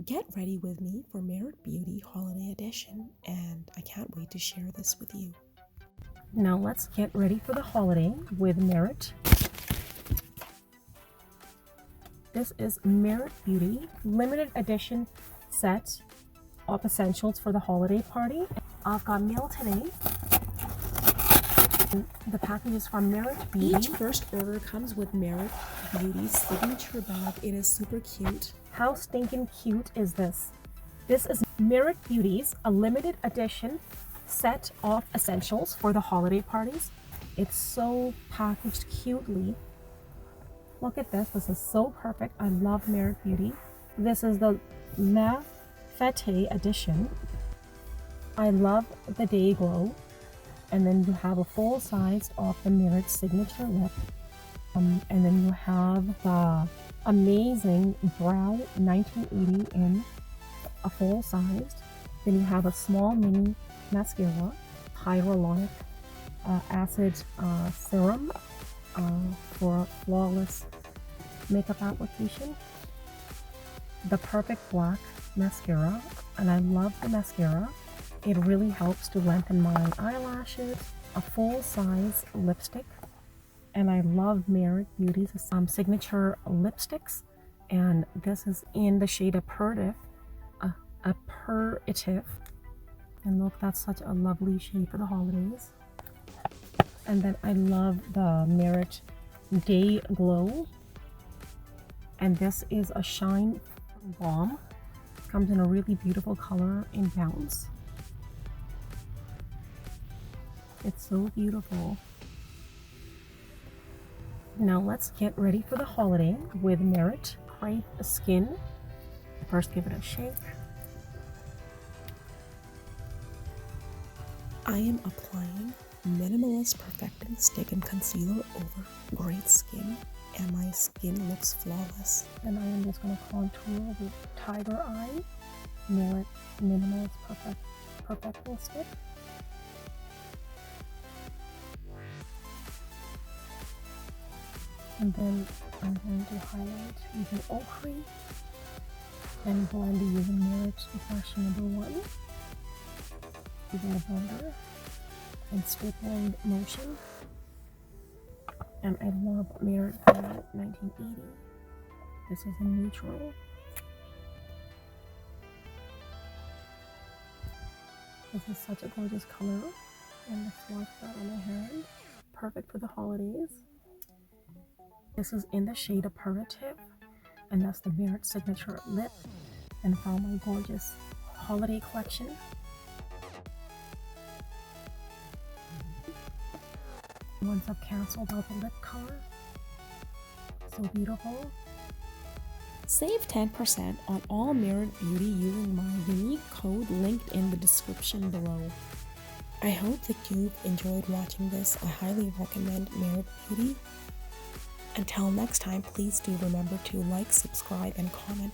Get ready with me for Merit Beauty Holiday Edition, and I can't wait to share this with you. Now let's get ready for the holiday with Merit. This is Merit Beauty limited edition set of essentials for the holiday party. I've got mail today. The package is from Merit Beauty. Each first order comes with Merit Beauty's signature bag. It is super cute. How stinking cute is this? This is Merit Beauty's a limited edition set of essentials for the holiday parties. It's so packaged cutely. Look at this. This is so perfect. I love Merit Beauty. This is the Fête edition. I love the Day Glow. And then you have a full size of the Merit signature lip. And then you have the amazing Brow 1980 in a full size. Then you have a small mini mascara, hyaluronic acid serum for flawless makeup application. The perfect black mascara, and I love the mascara. It really helps to lengthen my eyelashes. A full-size lipstick, and I love Merit Beauty's signature lipsticks, and this is in the shade Aperitif. And look, that's such a lovely shade for the holidays. And then I love the Merit Day Glow, and this is a Shine Balm. Comes in a really beautiful color in Bounce. It's so beautiful. Now let's get ready for the holiday with Merit Crepe Skin. First, give it a shake. I am applying Minimalist Perfecting Stick and Concealer over great skin, and my skin looks flawless. And I am just going to contour with Tiger Eye Merit Minimalist Perfecting Stick. And then I'm going to highlight using ochre and blend using Merit brush number 1. Using a blender and stapling motion. And I love Merit 1980. This is a neutral. This is such a gorgeous color. And let's swatch that on my hand. Perfect for the holidays. This is in the shade Aperitif, and that's the Merit signature lip, and from my gorgeous holiday collection. Once I've canceled out the lip color, so beautiful. Save 10% on all Merit Beauty using my unique code linked in the description below. I hope that you've enjoyed watching this. I highly recommend Merit Beauty. Until next time, please do remember to like, subscribe, and comment.